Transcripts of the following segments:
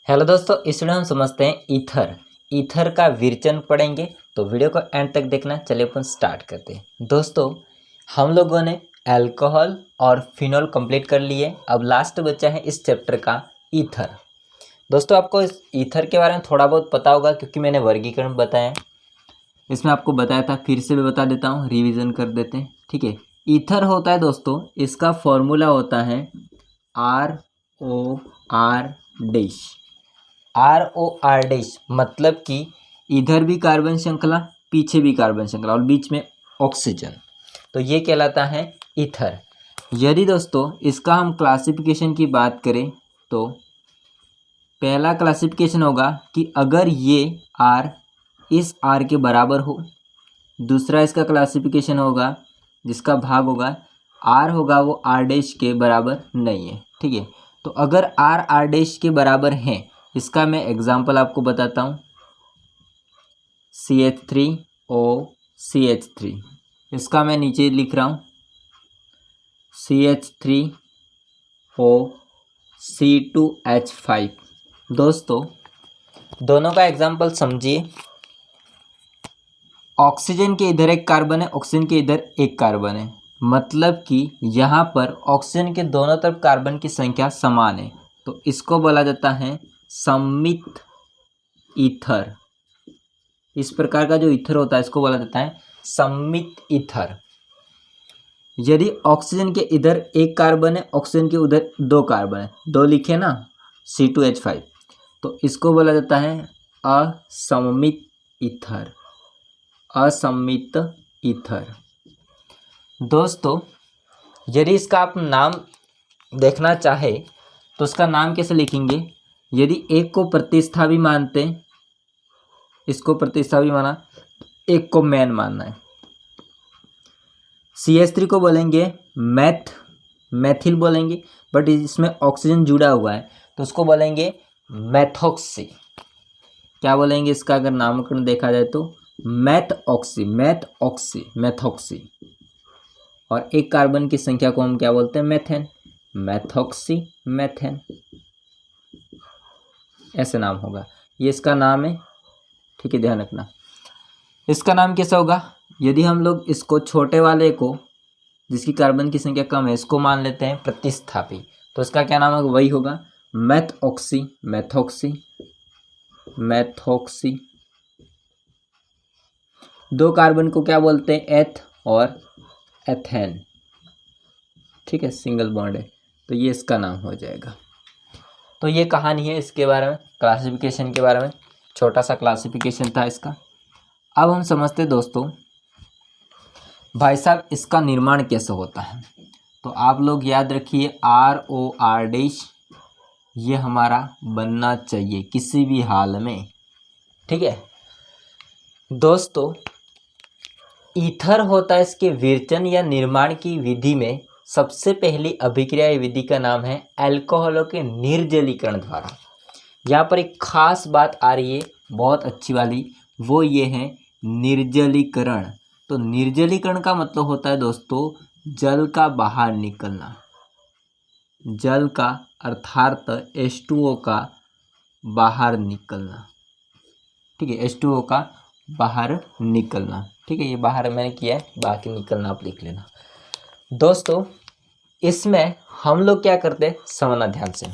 Hello दोस्तों, इसमें हम समझते हैं ईथर का विरचन पढ़ेंगे। तो वीडियो को एंड तक देखना। चलिए अपन स्टार्ट करते हैं। दोस्तों, हम लोगों ने अल्कोहल और फिनॉल कंप्लीट कर लिए। अब लास्ट बचा है इस चैप्टर का ईथर। दोस्तों, आपको इस ईथर के बारे में थोड़ा बहुत पता होगा क्योंकि मैंने वर्गीकरण बताया, इसमें आपको बताया था। फिर से मैं बता देता हूँ, रिविज़न कर देते हैं। ठीक है, ईथर होता है दोस्तों, इसका फॉर्मूला होता है ROR डैश। ROR डैश मतलब कि इधर भी कार्बन श्रृंखला, पीछे भी कार्बन श्रृंखला और बीच में ऑक्सीजन, तो ये कहलाता है ईथर। यदि दोस्तों इसका हम क्लासिफिकेशन की बात करें तो पहला क्लासिफिकेशन होगा कि अगर ये R इस R के बराबर हो। दूसरा इसका क्लासिफिकेशन होगा जिसका भाग होगा R होगा वो R डैश के बराबर नहीं है। ठीक है, तो अगर R डैश के बराबर है, इसका मैं एग्जांपल आपको बताता हूँ। CH3OCH3, इसका मैं नीचे लिख रहा हूँ CH3OC2H5। दोस्तों, दोनों का एग्जांपल समझिए। ऑक्सीजन के इधर एक कार्बन है, ऑक्सीजन के इधर एक कार्बन है, मतलब कि यहाँ पर ऑक्सीजन के दोनों तरफ कार्बन की संख्या समान है, तो इसको बोला जाता है सममित ईथर। इस प्रकार का जो ईथर होता है इसको बोला जाता है सममित ईथर। यदि ऑक्सीजन के इधर एक कार्बन है, ऑक्सीजन के उधर दो कार्बन है, दो लिखे ना, C2H5, तो इसको बोला जाता है असममित ईथर। असममित ईथर। दोस्तों, यदि इसका आप नाम देखना चाहे तो इसका नाम कैसे लिखेंगे? यदि एक को प्रतिस्थापी मानते हैं, इसको प्रतिस्थापी माना, एक को मेन मानना है। CH3 को बोलेंगे मैथिल बोलेंगे, बट इसमें ऑक्सीजन जुड़ा हुआ है तो उसको बोलेंगे मैथॉक्सी। क्या बोलेंगे इसका अगर नामकरण देखा जाए तो? मैथॉक्सी। और एक कार्बन की संख्या को हम क्या बोलते हैं? मेथेन। मैथॉक्सी मेथेन, ऐसे नाम होगा। ये इसका नाम है। ठीक है, ध्यान रखना। इसका नाम कैसा होगा? यदि हम लोग इसको छोटे वाले को, जिसकी कार्बन की संख्या कम है, इसको मान लेते हैं प्रतिस्थापी, तो इसका क्या नाम होगा? वही होगा मैथॉक्सी। दो कार्बन को क्या बोलते हैं? एथ और एथेन। ठीक है, सिंगल बॉन्ड है, तो ये इसका नाम हो जाएगा। तो ये कहानी है इसके बारे में, क्लासिफिकेशन के बारे में। छोटा सा क्लासिफिकेशन था इसका। अब हम समझते हैं दोस्तों, भाई साहब इसका निर्माण कैसे होता है। तो आप लोग याद रखिए, ROR डैश ये हमारा बनना चाहिए किसी भी हाल में। ठीक है दोस्तों, ईथर होता है, इसके विरचन या निर्माण की विधि में सबसे पहली अभिक्रिया विधि का नाम है अल्कोहलों के निर्जलीकरण द्वारा। यहाँ पर एक खास बात आ रही है, बहुत अच्छी वाली, वो ये है निर्जलीकरण। तो निर्जलीकरण का मतलब होता है दोस्तों जल का बाहर निकलना। जल का अर्थात H2O का बाहर निकलना। ठीक है, H2O का बाहर निकलना। ठीक है, ये बाहर मैंने किया है, बाकी निकलना आप लिख लेना। दोस्तों, इसमें हम लोग क्या करते हैं, समझना ध्यान से।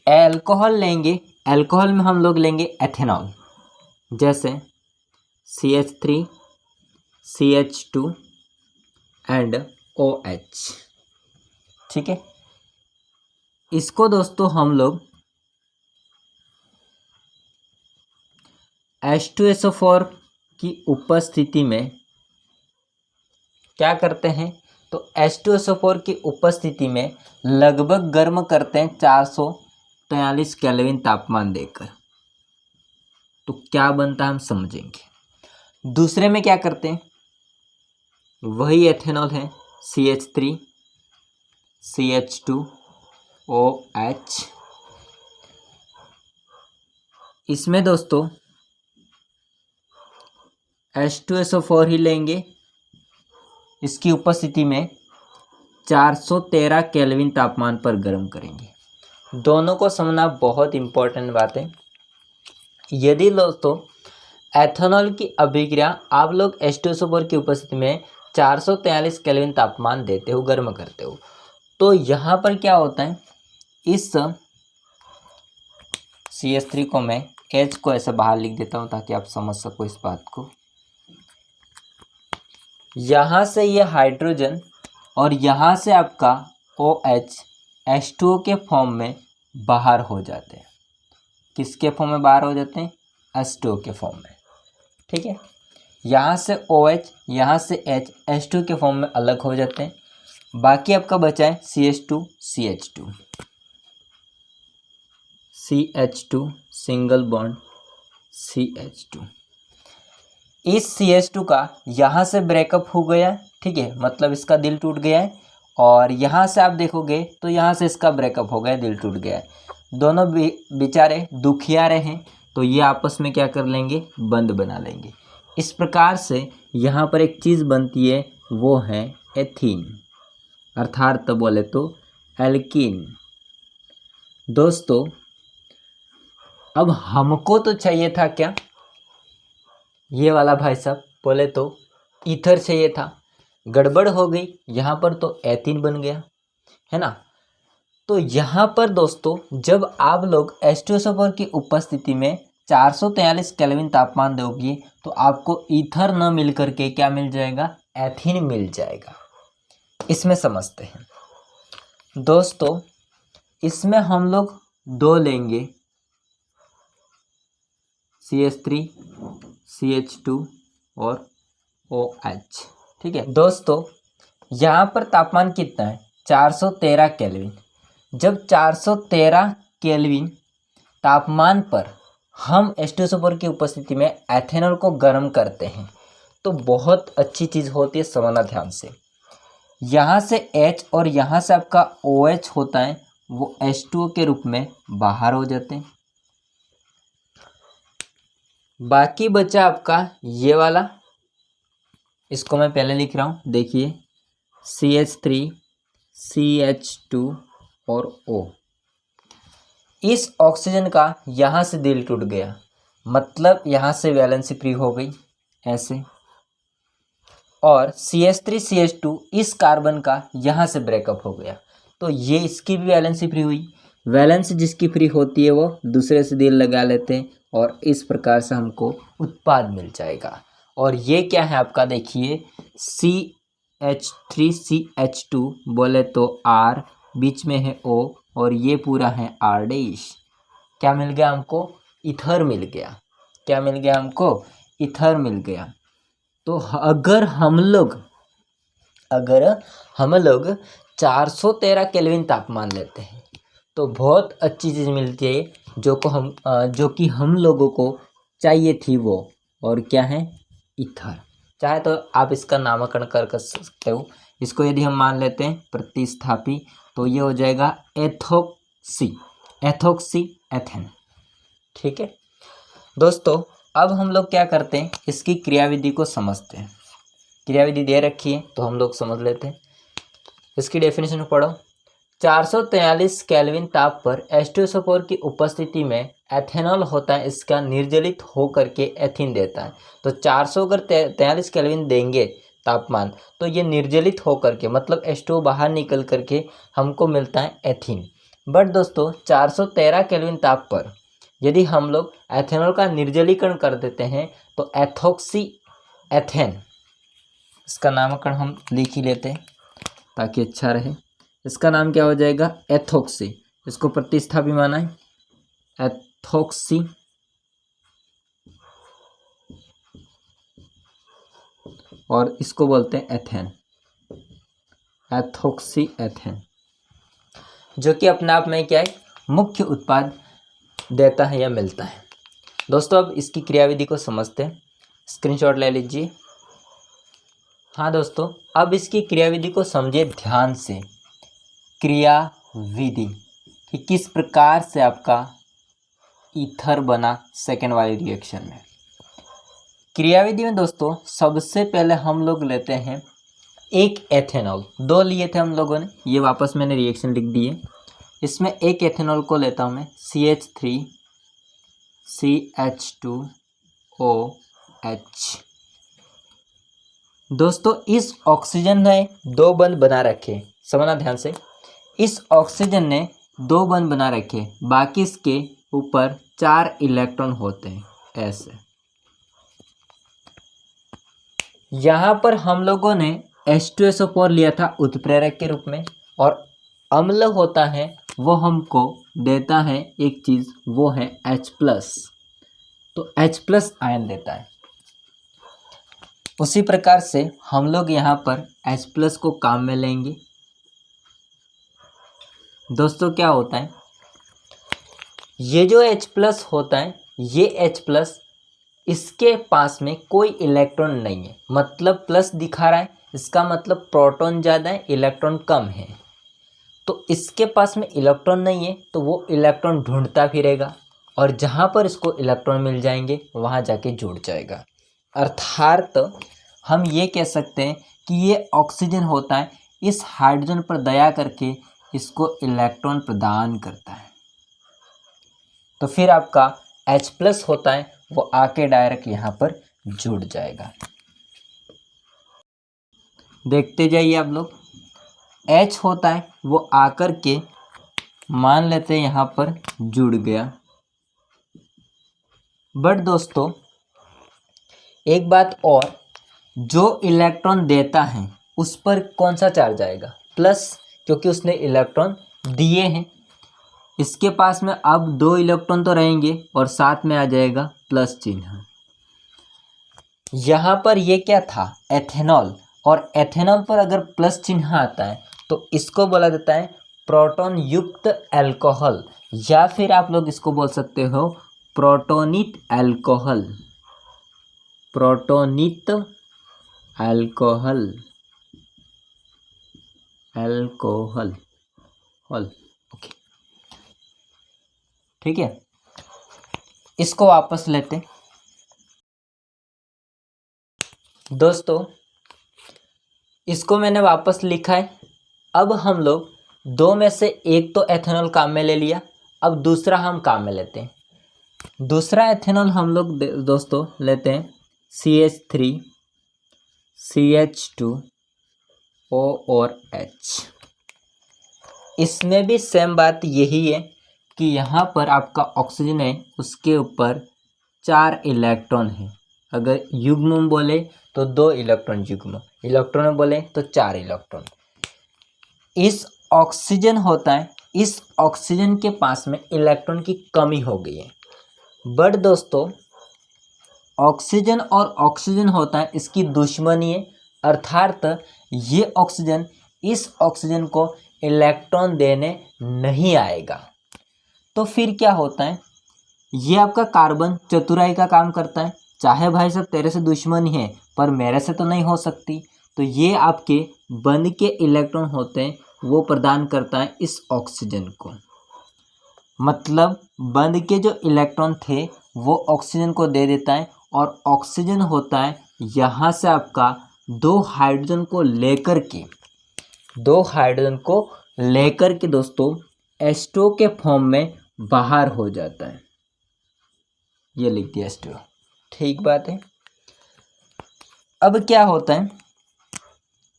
अल्कोहल लेंगे, अल्कोहल में हम लोग लेंगे एथेनॉल, जैसे CH3 CH2 एंड OH। ठीक है, इसको दोस्तों हम लोग H2SO4 की उपस्थिति में क्या करते हैं? तो H2SO4 की उपस्थिति में लगभग गर्म करते हैं 443 केल्विन तापमान देकर। तो क्या बनता है हम समझेंगे। दूसरे में क्या करते हैं? वही एथेनॉल है, CH3 CH2 OH। इसमें दोस्तों H2SO4 ही लेंगे, इसकी उपस्थिति में 413 केल्विन तापमान पर गर्म करेंगे। दोनों को समझना बहुत इम्पोर्टेंट बात है। यदि दोस्तों एथेनॉल की अभिक्रिया आप लोग H2SO4 की उपस्थिति में 443 केल्विन तापमान देते हो, गर्म करते हो, तो यहाँ पर क्या होता है, इस CH3 को मैं H को ऐसे बाहर लिख देता हूँ ताकि आप समझ सको इस बात को। यहाँ से ये हाइड्रोजन और यहाँ से आपका OH H2O के फॉर्म में बाहर हो जाते हैं। किसके फॉर्म में बाहर हो जाते हैं? H2O के फॉर्म में। ठीक है, यहाँ से OH, यहाँ से H H2 के फॉर्म में अलग हो जाते हैं। बाकी आपका बचा है CH2 CH2 CH2 single bond CH2। इस CH2 का यहाँ से ब्रेकअप हो गया है, ठीक है, मतलब इसका दिल टूट गया है। और यहाँ से आप देखोगे तो यहाँ से इसका ब्रेकअप हो गया, दिल टूट गया है। दोनों बेचारे दुखियारे हैं, तो ये आपस में क्या कर लेंगे? बंद बना लेंगे। इस प्रकार से यहाँ पर एक चीज़ बनती है, वो है एथीन, अर्थात तो बोले तो एल्कीन। दोस्तों अब हमको तो चाहिए था क्या? ये वाला भाई साहब, बोले तो ईथर चाहिए था। गड़बड़ हो गई, यहाँ पर तो एथीन बन गया, है ना। तो यहाँ पर दोस्तों जब आप लोग H2SO4 की उपस्थिति में 443 केल्विन तापमान दोगे तो आपको ईथर न मिल करके क्या मिल जाएगा? एथीन मिल जाएगा। इसमें समझते हैं दोस्तों, इसमें हम लोग दो लेंगे, CH3 CH2 और OH। ठीक है दोस्तों, यहाँ पर तापमान कितना है? 413 केल्विन। जब 413 केल्विन तापमान पर हम H2SO4 की उपस्थिति में एथेनॉल को गर्म करते हैं तो बहुत अच्छी चीज़ होती है, समझना ध्यान से। यहाँ से H और यहाँ से आपका OH होता है, वो H2O के रूप में बाहर हो जाते हैं। बाकी बचा आपका ये वाला, इसको मैं पहले लिख रहा हूँ, देखिए CH3 CH2 और O। इस ऑक्सीजन का यहाँ से दिल टूट गया, मतलब यहाँ से वैलेंसी फ्री हो गई ऐसे। और CH3 CH2 इस कार्बन का यहाँ से ब्रेकअप हो गया, तो ये इसकी भी वैलेंसी फ्री हुई। वैलेंसी जिसकी फ्री होती है वो दूसरे से दिल लगा लेते हैं और इस प्रकार से हमको उत्पाद मिल जाएगा। और ये क्या है आपका, देखिए CH3 CH2 बोले तो R, बीच में है O और ये पूरा है R डैश। क्या मिल गया हमको? ईथर मिल गया। क्या मिल गया हमको? ईथर मिल गया। तो अगर हम लोग 413 केल्विन तापमान लेते हैं तो बहुत अच्छी चीज़ मिलती है, जो कि हम लोगों को चाहिए थी वो, और क्या है? ईथर। चाहे तो आप इसका नामकरण कर सकते हो। इसको यदि हम मान लेते हैं प्रतिस्थापी, तो ये हो जाएगा एथोक्सी एथेन। ठीक है दोस्तों, अब हम लोग क्या करते हैं, इसकी क्रियाविधि को समझते हैं। क्रियाविधि दे रखी है तो हम लोग समझ लेते हैं। इसकी डेफिनेशन पढ़ो। 443 केल्विन ताप पर H2SO4 की उपस्थिति में एथेनॉल होता है, इसका निर्जलित होकर के एथीन देता है। तो 443 केल्विन देंगे तापमान, तो ये निर्जलित होकर के, मतलब H2O बाहर निकल करके हमको मिलता है एथीन। बट दोस्तों 413 केल्विन ताप पर यदि हम लोग एथेनॉल का निर्जलीकरण कर देते हैं तो एथोक्सी एथेन, इसका नामकरण हम लिख ही लेते हैं ताकि अच्छा रहे। इसका नाम क्या हो जाएगा? एथोक्सी। इसको प्रतिस्थापी माना है, एथोक्सी और इसको बोलते हैं एथेन, एथोक्सी एथेन, जो कि अपने आप में क्या है? मुख्य उत्पाद देता है या मिलता है। दोस्तों अब इसकी क्रियाविधि को समझते हैं, स्क्रीनशॉट ले लीजिए। हाँ दोस्तों, अब इसकी क्रियाविधि को समझिए ध्यान से। क्रियाविधि कि किस प्रकार से आपका ईथर बना सेकेंड वाली रिएक्शन में। क्रियाविधि में दोस्तों सबसे पहले हम लोग लेते हैं एक एथेनॉल, दो लिए थे हम लोगों ने, ये वापस मैंने रिएक्शन लिख दी है। इसमें एक एथेनॉल को लेता हूँ मैं CH3CH2OH। दोस्तों इस ऑक्सीजन ने 2 बंध बना रखे, समझना ध्यान से, इस ऑक्सीजन ने 2 बंध बना रखे, बाकी इसके ऊपर 4 इलेक्ट्रॉन होते हैं ऐसे। यहाँ पर हम लोगों ने H2SO4 लिया था उत्प्रेरक के रूप में, और अम्ल होता है वो हमको देता है एक चीज़, वो है H+, तो H+ आयन देता है। उसी प्रकार से हम लोग यहाँ पर H+ को काम में लेंगे। दोस्तों क्या होता है, ये जो H+ होता है, ये H+ इसके पास में कोई इलेक्ट्रॉन नहीं है, मतलब प्लस दिखा रहा है, इसका मतलब प्रोटॉन ज़्यादा है इलेक्ट्रॉन कम है। तो इसके पास में इलेक्ट्रॉन नहीं है तो वो इलेक्ट्रॉन ढूंढता फिरेगा, और जहाँ पर इसको इलेक्ट्रॉन मिल जाएंगे वहाँ जाके जुड़ जाएगा। अर्थात हम ये कह सकते हैं कि ये ऑक्सीजन होता है, इस हाइड्रोजन पर दया करके इसको इलेक्ट्रॉन प्रदान करता है। तो फिर आपका H+ होता है वो आके डायरेक्ट यहाँ पर जुड़ जाएगा। देखते जाइए आप लोग, H होता है वो आकर के मान लेते हैं यहाँ पर जुड़ गया। बट दोस्तों एक बात और, जो इलेक्ट्रॉन देता है उस पर कौन सा चार्ज आएगा, प्लस, क्योंकि उसने इलेक्ट्रॉन दिए हैं। इसके पास में अब 2 इलेक्ट्रॉन तो रहेंगे और साथ में आ जाएगा प्लस चिन्ह। यहाँ पर ये क्या था, एथेनॉल, और एथेनॉल पर अगर प्लस चिन्ह आता है तो इसको बोला जाता है प्रोटॉन युक्त अल्कोहल, या फिर आप लोग इसको बोल सकते हो प्रोटोनित अल्कोहल। प्रोटोनित अल्कोहल, अल्कोहल हल, ओके, ठीक है। इसको वापस लेते दोस्तों, इसको मैंने वापस लिखा है। अब हम लोग 2 में से एक तो एथेनॉल काम में ले लिया, अब दूसरा हम काम में लेते हैं। दूसरा एथेनॉल हम लोग दोस्तों लेते हैं CH3 CH2O और H। इसमें भी सेम बात यही है कि यहाँ पर आपका ऑक्सीजन है, उसके ऊपर 4 इलेक्ट्रॉन है। अगर युग्म में बोले तो 2 इलेक्ट्रॉन युग्म, इलेक्ट्रॉन में बोले तो 4 इलेक्ट्रॉन। इस ऑक्सीजन होता है, इस ऑक्सीजन के पास में इलेक्ट्रॉन की कमी हो गई है। बट दोस्तों ऑक्सीजन और ऑक्सीजन होता है इसकी दुश्मनी है, अर्थात ये ऑक्सीजन इस ऑक्सीजन को इलेक्ट्रॉन देने नहीं आएगा। तो फिर क्या होता है, ये आपका कार्बन चतुराई का काम करता है, चाहे भाई साहब तेरे से दुश्मनी है पर मेरे से तो नहीं हो सकती, तो ये आपके बंध के इलेक्ट्रॉन होते हैं वो प्रदान करता है इस ऑक्सीजन को। मतलब बंध के जो इलेक्ट्रॉन थे वो ऑक्सीजन को दे देता है, और ऑक्सीजन होता है यहाँ से आपका 2 हाइड्रोजन को लेकर के दोस्तों H2O के फॉर्म में बाहर हो जाता है। ये लिख दिया H2O, ठीक बात है। अब क्या होता है,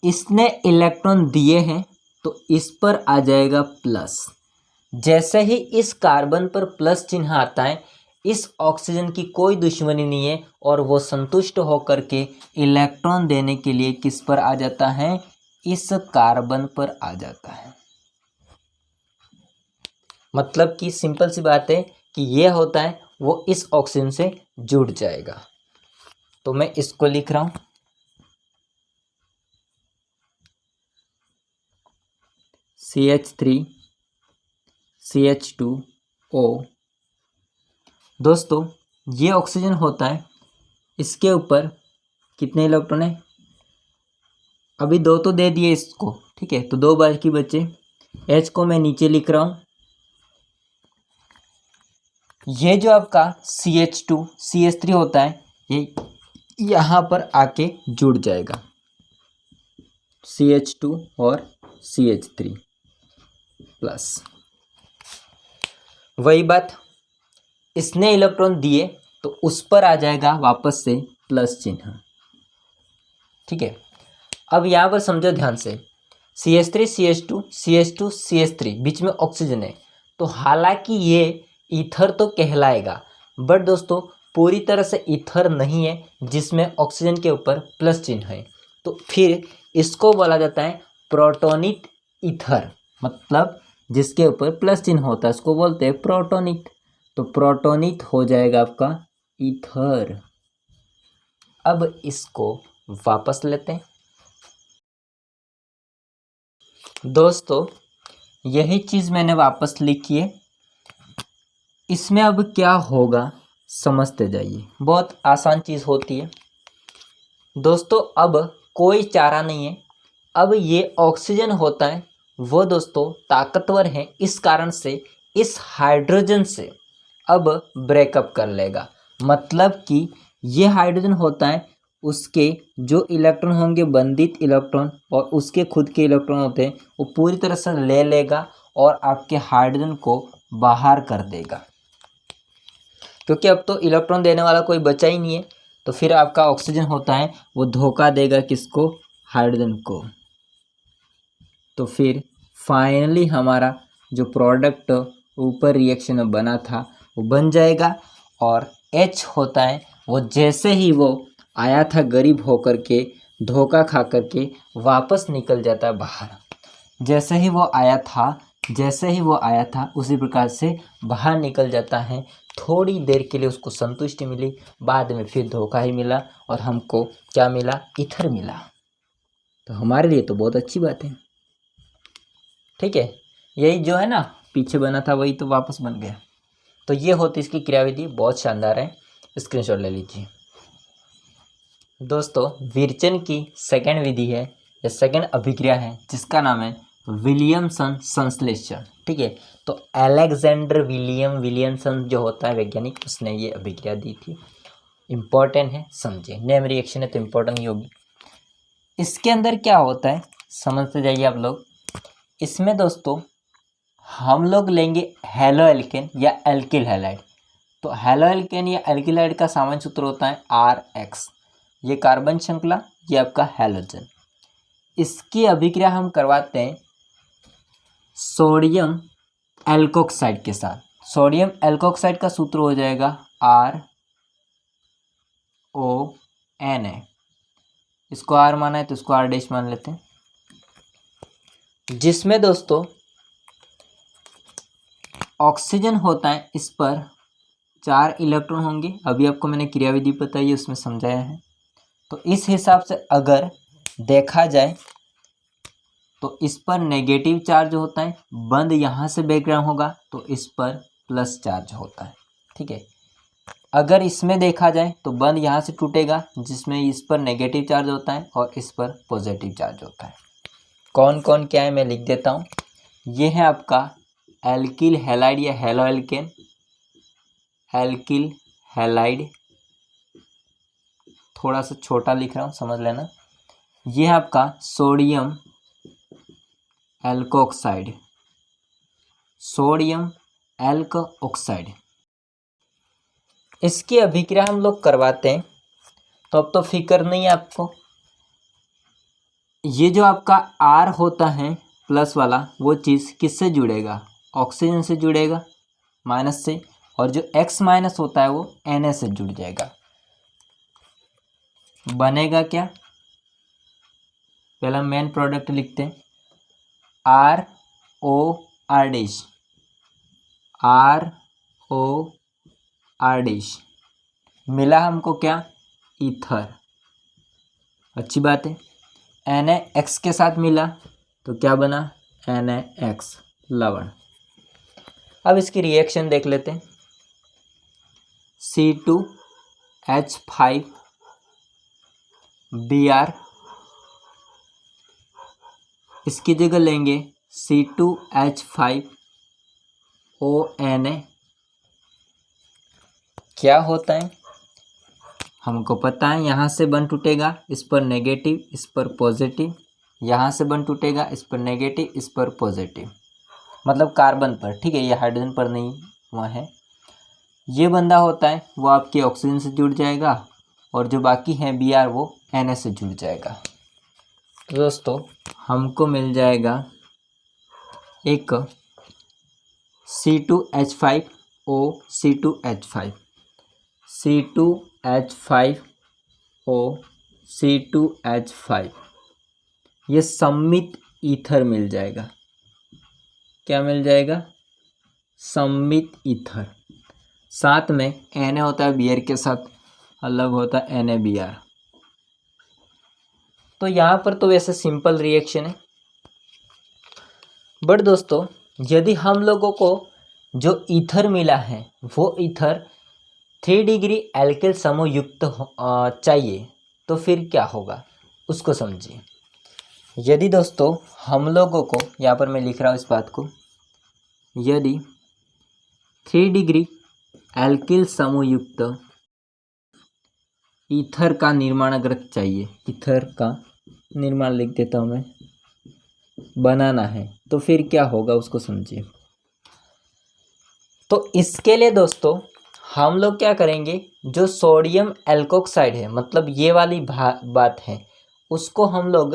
इसने इलेक्ट्रॉन दिए हैं तो इस पर आ जाएगा प्लस। जैसे ही इस कार्बन पर प्लस चिन्ह आता है, इस ऑक्सीजन की कोई दुश्मनी नहीं है और वो संतुष्ट होकर के इलेक्ट्रॉन देने के लिए किस पर आ जाता है, इस कार्बन पर आ जाता है। मतलब कि सिंपल सी बात है कि ये होता है वो इस ऑक्सीजन से जुड़ जाएगा। तो मैं इसको लिख रहा हूं CH3 CH2O। दोस्तों ये ऑक्सीजन होता है, इसके ऊपर कितने इलेक्ट्रॉन है, अभी 2 तो दे दिए इसको, ठीक है, तो 2 बाकी बचे। H को मैं नीचे लिख रहा हूँ। ये जो आपका CH2 CH3 होता है ये यहाँ पर आके जुड़ जाएगा, CH2 और CH3 प्लस। वही बात, इसने इलेक्ट्रॉन दिए तो उस पर आ जाएगा वापस से प्लस चिन्ह। ठीक है, अब यहाँ पर समझो ध्यान से, CH3 CH2 CH2 CH3 बीच में ऑक्सीजन है, तो हालांकि ये ईथर तो कहलाएगा, बट दोस्तों पूरी तरह से ईथर नहीं है जिसमें ऑक्सीजन के ऊपर प्लस चिन्ह है। तो फिर इसको बोला जाता है प्रोटोनिक ईथर, मतलब जिसके ऊपर प्लस चिन्ह होता है उसको बोलते हैं प्रोटोनिक। तो प्रोटोनिक हो जाएगा आपका ईथर। अब इसको वापस लेते हैं दोस्तों, यही चीज़ मैंने वापस लिखी है। इसमें अब क्या होगा समझते जाइए, बहुत आसान चीज़ होती है दोस्तों। अब कोई चारा नहीं है, अब ये ऑक्सीजन होता है वो दोस्तों ताकतवर है, इस कारण से इस हाइड्रोजन से अब ब्रेकअप कर लेगा। मतलब कि ये हाइड्रोजन होता है, उसके जो इलेक्ट्रॉन होंगे बंधित इलेक्ट्रॉन और उसके खुद के इलेक्ट्रॉन होते हैं, वो पूरी तरह से ले लेगा और आपके हाइड्रोजन को बाहर कर देगा। क्योंकि अब तो इलेक्ट्रॉन देने वाला कोई बचा ही नहीं है, तो फिर आपका ऑक्सीजन होता है वो धोखा देगा किसको, हाइड्रोजन को। तो फिर फाइनली हमारा जो प्रोडक्ट ऊपर रिएक्शन में बना था वो बन जाएगा, और H होता है वो जैसे ही वो आया था गरीब होकर के, धोखा खा करके वापस निकल जाता है बाहर। जैसे ही वो आया था उसी प्रकार से बाहर निकल जाता है। थोड़ी देर के लिए उसको संतुष्टि मिली, बाद में फिर धोखा ही मिला और हमको क्या मिला, ईथर मिला। तो हमारे लिए तो बहुत अच्छी बात है। ठीक है, यही जो है ना पीछे बना था वही तो वापस बन गया। तो ये होती इसकी क्रियाविधि, बहुत शानदार है, स्क्रीनशॉट ले लीजिए दोस्तों। विर्चन की सेकंड विधि है या सेकंड अभिक्रिया है जिसका नाम है विलियमसन संश्लेषण। ठीक है, तो अलेक्जेंडर विलियमसन जो होता है वैज्ञानिक, उसने ये अभिक्रिया दी थी। इम्पोर्टेंट है, समझे, नेम रिएक्शन है तो इम्पोर्टेंट ही होगी। इसके अंदर क्या होता है समझते जाइए आप लोग। इसमें दोस्तों हम लोग लेंगे हैलो एल्केन या एल्किल हैलाइड। तो हैलो एल्केन या एल्किल हैलाइड का सामान्य सूत्र होता है RX, ये कार्बन श्रृंखला, ये आपका हैलोजन। इसकी अभिक्रिया हम करवाते हैं सोडियम एल्कोक्साइड के साथ। सोडियम एल्कोक्साइड का सूत्र हो जाएगा RONA। इसको R माना है तो इसको R डैश मान लेते हैं, जिसमें दोस्तों ऑक्सीजन होता है, इस पर 4 इलेक्ट्रॉन होंगे। अभी आपको मैंने क्रियाविधि बताई है उसमें समझाया है। तो इस हिसाब से अगर देखा जाए तो इस पर नेगेटिव चार्ज होता है, बंद यहाँ से बैकग्राउंड होगा तो इस पर प्लस चार्ज होता है। ठीक है, अगर इसमें देखा जाए तो बंद यहाँ से टूटेगा जिसमें इस पर नेगेटिव चार्ज होता है और इस पर पॉजिटिव चार्ज होता है। कौन कौन क्या है मैं लिख देता हूँ। ये है आपका एल्किल हैलाइड या हैलो एल्केन, एल्किल हैलाइड, थोड़ा सा छोटा लिख रहा हूँ समझ लेना। ये है आपका सोडियम एल्कोक्साइड, सोडियम एल्कोक्साइड। इसकी अभिक्रिया हम लोग करवाते हैं तो अब तो फिक्र नहीं है आपको। ये जो आपका R होता है प्लस वाला, वो चीज़ किससे जुड़ेगा, ऑक्सीजन से जुड़ेगा माइनस से, और जो X माइनस होता है वो Na से जुड़ जाएगा। बनेगा क्या, पहला मेन प्रोडक्ट लिखते हैं ROR डैश, ROR डैश मिला हमको क्या, ईथर। अच्छी बात है। NaX के साथ मिला तो क्या बना, NaX लवण। अब इसकी रिएक्शन देख लेते हैं। C2H5Br, इसकी जगह लेंगे C2H5ONa। क्या होता है हमको पता है, यहाँ से बन टूटेगा, इस पर नेगेटिव, इस पर पॉजिटिव, यहाँ से बन टूटेगा, इस पर नेगेटिव, इस पर पॉजिटिव, मतलब कार्बन पर। ठीक है, ये हाइड्रोजन पर नहीं वह है। ये बंदा होता है वो आपके ऑक्सीजन से जुड़ जाएगा और जो बाकी है Br वो Na से जुड़ जाएगा। तो दोस्तों हमको मिल जाएगा एक C2H5O C2H5 C2H5O C2H5 ये सम्मित ईथर मिल जाएगा। क्या मिल जाएगा? सम्मित ईथर। साथ में Na होता है Br के साथ, अलग होता है NaBr। तो यहाँ पर तो वैसे सिंपल रिएक्शन है, बट दोस्तों यदि हम लोगों को जो ईथर मिला है वो ईथर 3 डिग्री एल्किल समूह युक्त चाहिए, तो फिर क्या होगा उसको समझिए। यदि दोस्तों हम लोगों को, यहाँ पर मैं लिख रहा हूँ इस बात को, यदि 3 डिग्री एल्किल समूह युक्त ईथर का निर्माण अगर चाहिए, ईथर का निर्माण लिख देता हूँ मैं, बनाना है, तो फिर क्या होगा उसको समझिए। तो इसके लिए दोस्तों हम लोग क्या करेंगे, जो सोडियम एल्कोक्साइड है, मतलब ये वाली बात है, उसको हम लोग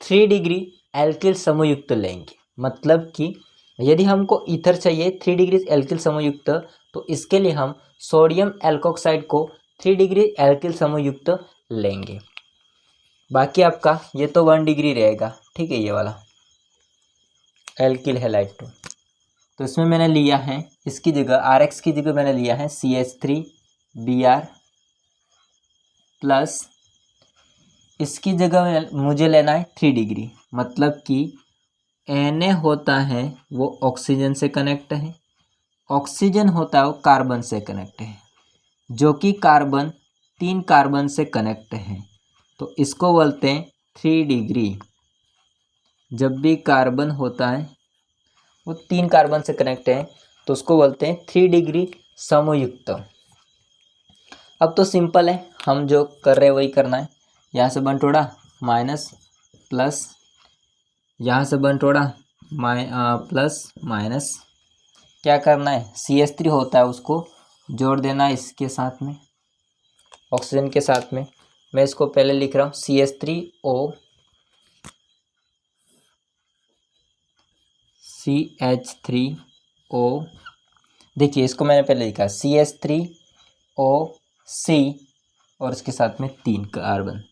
3 डिग्री एल्किल समूह युक्त लेंगे। मतलब कि यदि हमको ईथर चाहिए 3 डिग्री एल्किल समूह युक्त, तो इसके लिए हम सोडियम एल्कोक्साइड को 3 डिग्री एल्किल समूह युक्त लेंगे। बाकी आपका ये तो 1 डिग्री रहेगा, ठीक है, ये वाला एल्किल हैलाइड 2। तो इसमें मैंने लिया है, इसकी जगह RX की जगह मैंने लिया है CH3Br प्लस इसकी जगह मुझे लेना है 3 डिग्री। मतलब कि Na होता है वो ऑक्सीजन से कनेक्ट है, ऑक्सीजन होता है वो कार्बन से कनेक्ट है, जो कि कार्बन 3 कार्बन से कनेक्ट है, तो इसको बोलते हैं 3 डिग्री। जब भी कार्बन होता है वो 3 कार्बन से कनेक्ट है, तो उसको बोलते हैं 3 डिग्री समयुक्त। अब तो सिंपल है, हम जो कर रहे हैं वही करना है। यहाँ से बंटोड़ा माइनस प्लस, यहाँ से बंटोड़ा प्लस माइनस, क्या करना है, CH3 होता है उसको जोड़ देना है इसके साथ में, ऑक्सीजन के साथ में। मैं इसको पहले लिख रहा हूँ CH3O CH3O। देखिए इसको मैंने पहले लिखा CH3OC और इसके साथ में 3 कार्बन,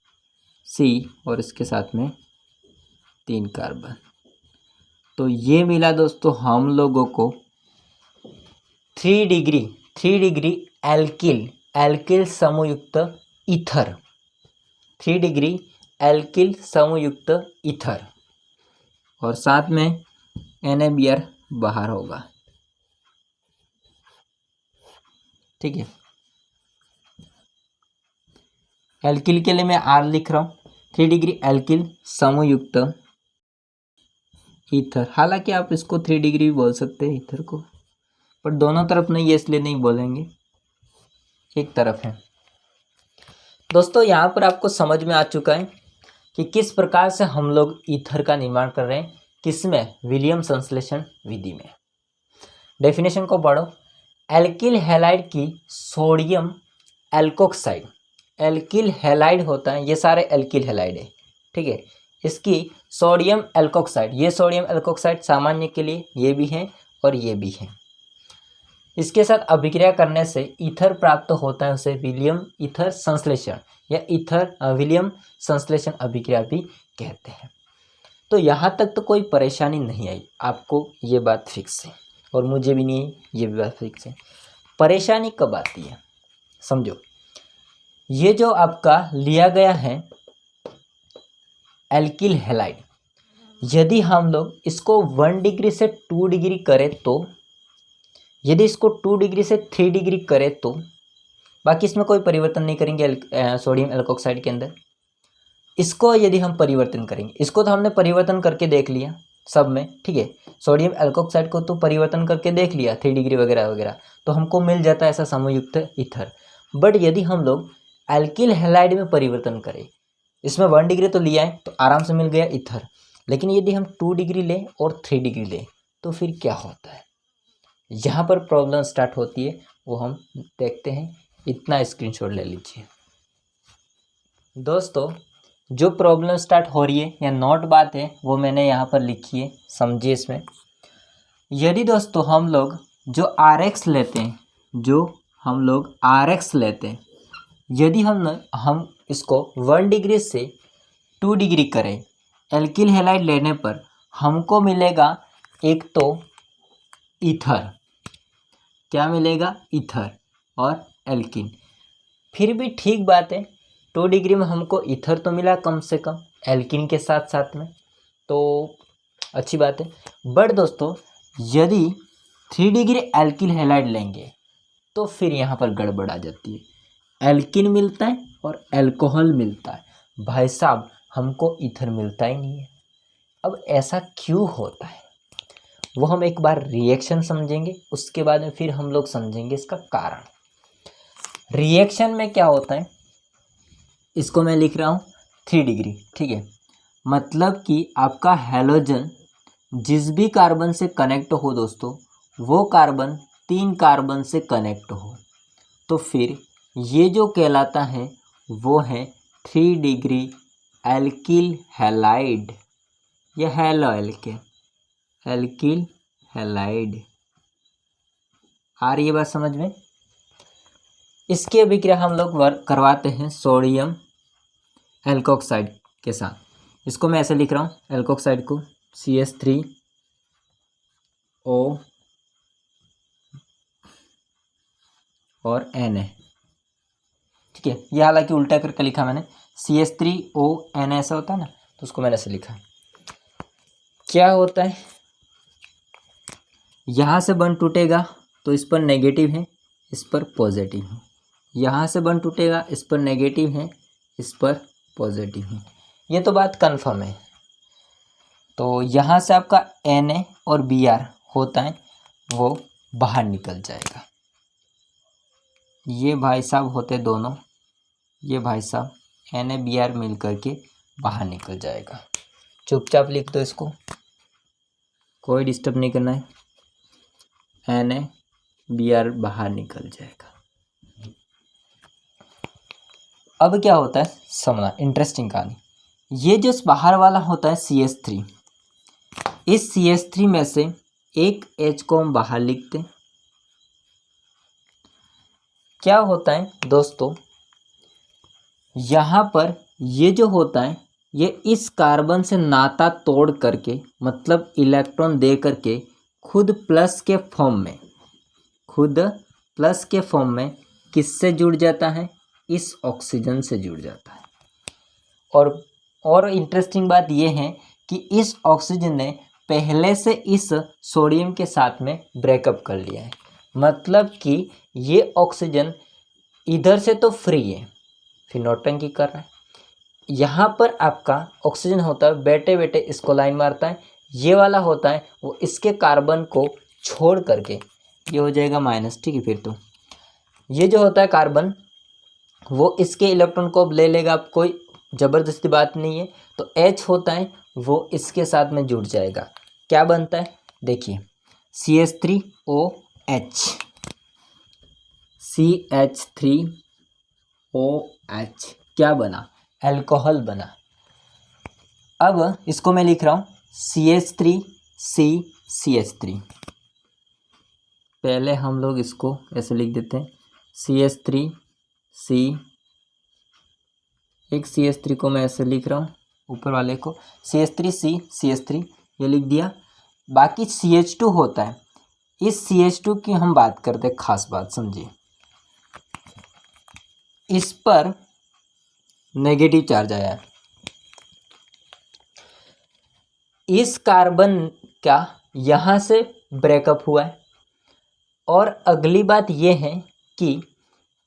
C और इसके साथ में 3 कार्बन। तो ये मिला दोस्तों हम लोगों को 3 डिग्री एल्किल समूहयुक्त ईथर, 3 डिग्री एल्किल समूहयुक्त ईथर, और साथ में NaBr बाहर होगा, ठीक है। एल्किल के लिए मैं R लिख रहा हूँ, 3 डिग्री एल्किल समूहयुक्त ईथर। हालांकि आप इसको 3 डिग्री भी बोल सकते हैं ईथर को, पर दोनों तरफ नहीं है इसलिए नहीं बोलेंगे, एक तरफ है। दोस्तों यहाँ पर आपको समझ में आ चुका है कि किस प्रकार से हम लोग ईथर का निर्माण कर रहे हैं, किसमें, विलियम संश्लेषण विधि में। डेफिनेशन को पढ़ो, एल्किल हैलाइड की सोडियम एल्कोक्साइड, एल्किल हैलाइड होता है, ये सारे एल्किल हैलाइड है, ठीक है। इसकी सोडियम एल्कोक्साइड, ये सोडियम एल्कोक्साइड सामान्य के लिए ये भी है और ये भी है, इसके साथ अभिक्रिया करने से ईथर प्राप्त होता है, उसे विलियम ईथर संश्लेषण या ईथर विलियम संश्लेषण अभिक्रिया भी कहते हैं। तो यहाँ तक तो कोई परेशानी नहीं आई, आपको ये बात फिक्स है और मुझे भी नहीं है, ये भी बात फिक्स है। परेशानी कब आती है समझो, ये जो आपका लिया गया है एल्किल हैलाइड, यदि हम लोग इसको 1 डिग्री से 2 डिग्री करें, तो यदि इसको 2 डिग्री से 3 डिग्री करें, तो बाकी इसमें कोई परिवर्तन नहीं करेंगे सोडियम एल्कोक्साइड के अंदर। इसको यदि हम परिवर्तन करेंगे, इसको तो हमने परिवर्तन करके देख लिया सब में, ठीक है। सोडियम एल्कोक्साइड को तो परिवर्तन करके देख लिया 3 डिग्री वगैरह वगैरह, तो हमको मिल जाता है ऐसा समूहयुक्त ईथर। बट यदि हम लोग एल्किल हैलाइड में परिवर्तन करें, इसमें 1 डिग्री तो लिया है तो आराम से मिल गया ईथर, लेकिन यदि हम 2 डिग्री लें और 3 डिग्री लें, तो फिर क्या होता है, यहाँ पर प्रॉब्लम स्टार्ट होती है वो हम देखते हैं। इतना स्क्रीनशॉट ले लीजिए दोस्तों। जो प्रॉब्लम स्टार्ट हो रही है या नोट बात है वो मैंने यहाँ पर लिखी है, समझिए इसमें। यदि दोस्तों हम लोग जो RX लेते हैं, यदि हम इसको 1 डिग्री से 2 डिग्री करें, एल्किल हैलाइड लेने पर हमको मिलेगा एक तो ईथर, क्या मिलेगा, ईथर और एल्किन। फिर भी ठीक बात है, 2 डिग्री में हमको ईथर तो मिला कम से कम एल्किन के साथ साथ में, तो अच्छी बात है। बट दोस्तों यदि 3 डिग्री एल्किल हैलाइड लेंगे तो फिर यहाँ पर गड़बड़ आ जाती है। एल्किन मिलता है और अल्कोहल मिलता है, भाई साहब हमको ईथर मिलता ही नहीं है। अब ऐसा क्यों होता है वो हम एक बार रिएक्शन समझेंगे, उसके बाद में फिर हम लोग समझेंगे इसका कारण। रिएक्शन में क्या होता है, इसको मैं लिख रहा हूँ 3 डिग्री, ठीक है। मतलब कि आपका हैलोजन जिस भी कार्बन से कनेक्ट हो दोस्तों, वो कार्बन 3 कार्बन से कनेक्ट हो, तो फिर ये जो कहलाता है वो है 3 डिग्री एल्किल हैलाइड या हैलो एल्किल हैलाइड। आ रही है बात समझ में। इसकी अभिक्रिया हम लोग करवाते हैं सोडियम एल्कोक्साइड के साथ। इसको मैं ऐसे लिख रहा हूँ, एल्कोक्साइड को CH3O और Na, ठीक है। ये हालांकि उल्टा करके लिखा मैंने, CH3O Na ऐसा होता है ना, तो उसको मैंने ऐसे लिखा। क्या होता है, यहाँ से बंध टूटेगा तो इस पर नेगेटिव है, इस पर पॉजिटिव है। यहाँ से बंध टूटेगा, इस पर नेगेटिव है, इस पर पॉजिटिव है। ये तो बात कन्फर्म है। तो यहाँ से आपका Na और Br होता है वो बाहर निकल जाएगा। ये भाई साहब होते दोनों, ये भाई साहब Na Br मिल करके बाहर निकल जाएगा। चुपचाप लिख दो इसको, कोई डिस्टर्ब नहीं करना है। Na Br बाहर निकल जाएगा। अब क्या होता है समझना, इंटरेस्टिंग कहानी। ये जो बाहर वाला होता है CH3, इस CH3 में से एक H को हम बाहर लिखते हैं। क्या होता है दोस्तों, यहाँ पर ये जो होता है ये इस कार्बन से नाता तोड़ करके, मतलब इलेक्ट्रॉन दे करके खुद प्लस के फॉर्म में किससे जुड़ जाता है, इस ऑक्सीजन से जुड़ जाता है। और इंटरेस्टिंग बात ये है कि इस ऑक्सीजन ने पहले से इस सोडियम के साथ में ब्रेकअप कर लिया है। मतलब कि ये ऑक्सीजन इधर से तो फ्री है, फिर नौटंकी कर रहा है। यहाँ पर आपका ऑक्सीजन होता है, बैठे बैठे इसको लाइन मारता है। ये वाला होता है वो इसके कार्बन को छोड़ करके, ये हो जाएगा माइनस, ठीक है। फिर तो ये जो होता है कार्बन वो इसके इलेक्ट्रॉन को अब ले लेगा, अब कोई ज़बरदस्ती बात नहीं है। तो H होता है वो इसके साथ में जुड़ जाएगा। क्या बनता है देखिए, CH3OH, CH3OH क्या बना, अल्कोहल बना। अब इसको मैं लिख रहा हूँ CH3CCH3। पहले हम लोग इसको ऐसे लिख देते हैं, CH3C, एक CH3 को मैं ऐसे लिख रहा हूँ, ऊपर वाले को CH3CCH3 ये लिख दिया। बाकी CH2 होता है, इस CH2 की हम बात करते हैं, खास बात समझिए। इस पर नेगेटिव चार्ज आया है, इस कार्बन का यहाँ से ब्रेकअप हुआ है। और अगली बात ये है कि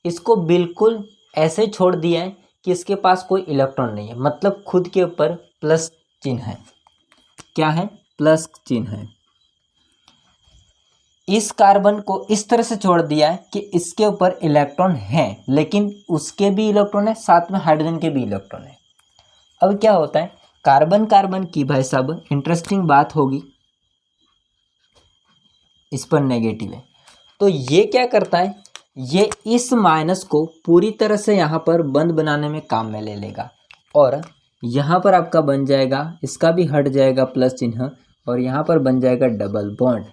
इसको बिल्कुल ऐसे छोड़ दिया है कि इसके पास कोई इलेक्ट्रॉन नहीं है, मतलब खुद के ऊपर प्लस चिन्ह है। क्या है, प्लस चिन्ह है। इस कार्बन को इस तरह से छोड़ दिया है कि इसके ऊपर इलेक्ट्रॉन है, लेकिन उसके भी इलेक्ट्रॉन है, साथ में हाइड्रोजन के भी इलेक्ट्रॉन है। अब क्या होता है, कार्बन कार्बन की भाई साहब इंटरेस्टिंग बात होगी। इस पर नेगेटिव है। तो ये क्या करता है, ये इस माइनस को पूरी तरह से यहाँ पर बंद बनाने में काम में ले लेगा और यहाँ पर आपका बन जाएगा, इसका भी हट जाएगा प्लस चिन्ह और यहाँ पर बन जाएगा डबल बॉन्ड।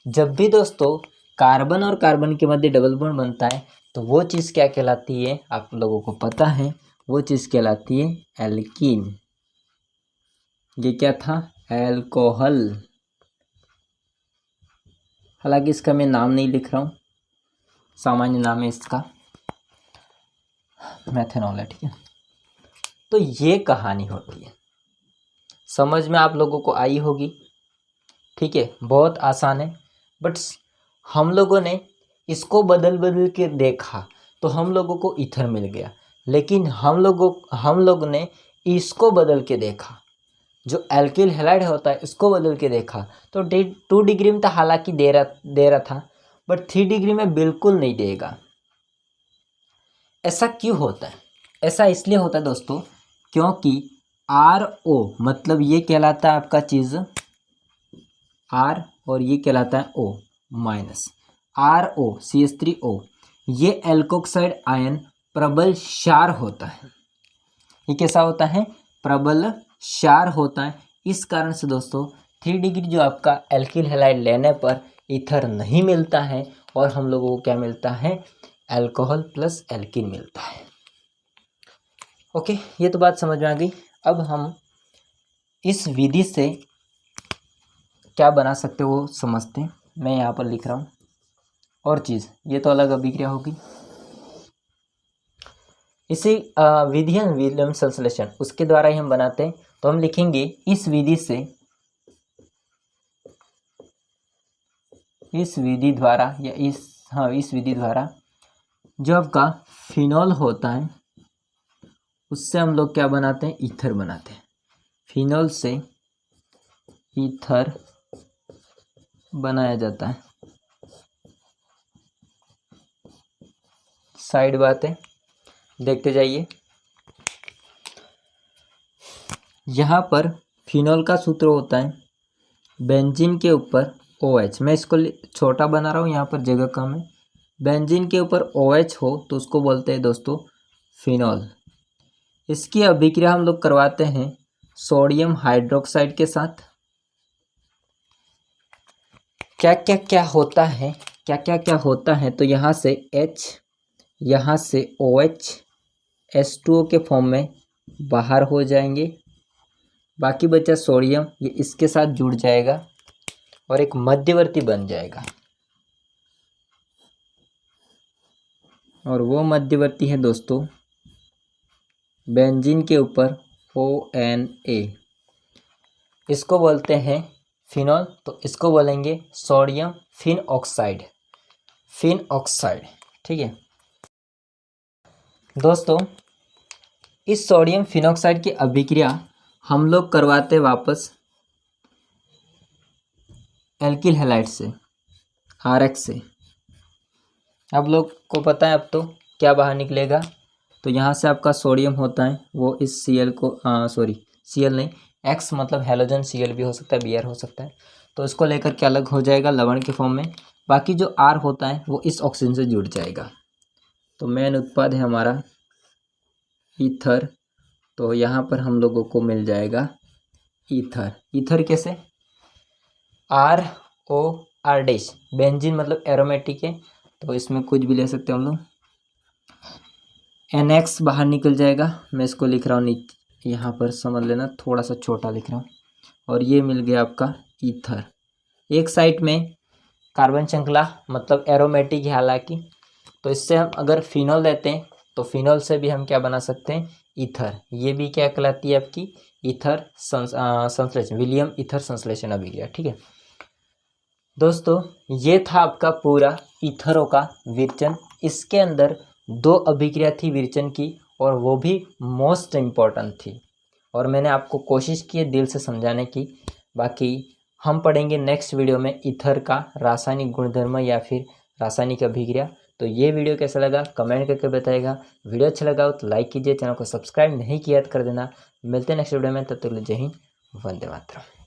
जब भी दोस्तों कार्बन और कार्बन के मध्य डबल बॉन्ड बनता है तो वो चीज़ क्या कहलाती है, आप लोगों को पता है, वो चीज़ कहलाती है एल्कीन। ये क्या था, एल्कोहल। हालांकि इसका मैं नाम नहीं लिख रहा हूँ, सामान्य नाम है इसका मेथनॉल है, ठीक है। तो ये कहानी होती है, समझ में आप लोगों को आई होगी, ठीक है। बहुत आसान है, बट हम लोगों ने इसको बदल बदल के देखा तो हम लोगों को ईथर मिल गया, लेकिन हम लोग ने इसको बदल के देखा, जो एल्किल हैलाइड होता है इसको बदल के देखा तो 2 डिग्री में तो हालांकि दे रहा था, बट 3 डिग्री में बिल्कुल नहीं देगा। ऐसा क्यों होता है? ऐसा इसलिए होता है दोस्तों क्योंकि RO मतलब ये कहलाता है आपका चीज़ R और ये कहलाता है O माइनस, RO CH3O, ये एल्कोक्साइड आयन प्रबल क्षार होता है। ये कैसा होता है, प्रबल क्षार होता है। इस कारण से दोस्तों 3 डिग्री जो आपका एल्किल हैलाइड लेने पर ईथर नहीं मिलता है और हम लोगों को क्या मिलता है, अल्कोहल प्लस एल्कीन मिलता है। ओके, ये तो बात समझ में आ गई। अब हम इस विधि से क्या बना सकते हो वो समझते हैं। मैं यहाँ पर लिख रहा हूँ और चीज़, ये तो अलग अभिक्रिया होगी। इसी विलियम संश्लेषण उसके द्वारा ही हम बनाते हैं। तो हम लिखेंगे इस विधि द्वारा या इस विधि द्वारा जो आपका फिनॉल होता है उससे हम लोग क्या बनाते हैं, ईथर बनाते हैं। फिनॉल से ईथर बनाया जाता है। साइड बात है, देखते जाइए। यहाँ पर फिनॉल का सूत्र होता है बेंजीन के ऊपर OH। मैं इसको छोटा बना रहा हूँ, यहाँ पर जगह कम है। बेंजीन के ऊपर OH हो तो उसको बोलते हैं दोस्तों फिनॉल। इसकी अभिक्रिया हम लोग करवाते हैं सोडियम हाइड्रोक्साइड के साथ। क्या होता है तो यहाँ से H, यहाँ से OH H2O के फॉर्म में बाहर हो जाएंगे। बाकी बचा सोडियम, ये इसके साथ जुड़ जाएगा और एक मध्यवर्ती बन जाएगा और वो मध्यवर्ती है दोस्तों बेंजीन के ऊपर ONA। इसको बोलते हैं फिनॉल, तो इसको बोलेंगे सोडियम फिन ऑक्साइड, ठीक है दोस्तों। इस सोडियम फिनॉक्साइड की अभिक्रिया हम लोग करवाते वापस एल्किल हैलाइड से, RX से। आप लोग को पता है अब तो क्या बाहर निकलेगा, तो यहाँ से आपका सोडियम होता है वो इस Cl को Cl नहीं, X मतलब हैलोजन Cl भी हो सकता है, Br हो सकता है, तो इसको लेकर के अलग हो जाएगा लवण के फॉर्म में। बाकी जो R होता है वो इस ऑक्सीजन से जुड़ जाएगा। तो मेन उत्पाद है हमारा ईथर। तो यहाँ पर हम लोगों को मिल जाएगा ईथर कैसे, ROR डैश, बेंजीन मतलब एरोमेटिक है तो इसमें कुछ भी ले सकते हैं हम लोग। NX बाहर निकल जाएगा, मैं इसको लिख रहा हूँ यहाँ पर, समझ लेना थोड़ा सा छोटा लिख रहा हूँ। और ये मिल गया आपका ईथर। एक साइड में कार्बन श्रृंखला मतलब एरोमेटिक है हालांकि, तो इससे हम अगर फिनॉल लेते हैं तो फिनॉल से भी हम क्या बना सकते हैं, ईथर। ये भी क्या कहलाती है आपकी ईथर संश्लेषण, विलियम ईथर संश्लेषण अभिक्रिया, ठीक है दोस्तों। ये था आपका पूरा ईथरों का विरचन। इसके अंदर 2 अभिक्रिया थी विरचन की और वो भी मोस्ट इम्पॉर्टेंट थी और मैंने आपको कोशिश की है दिल से समझाने की। बाकी हम पढ़ेंगे नेक्स्ट वीडियो में ईथर का रासायनिक गुणधर्म या फिर रासायनिक अभिक्रिया। तो ये वीडियो कैसा लगा कमेंट करके बताइएगा। वीडियो अच्छा लगा हो तो लाइक कीजिए, चैनल को सब्सक्राइब नहीं किया तो कर देना। मिलते हैं नेक्स्ट वीडियो में, तब तक जय हिंद, वंदे मातरम।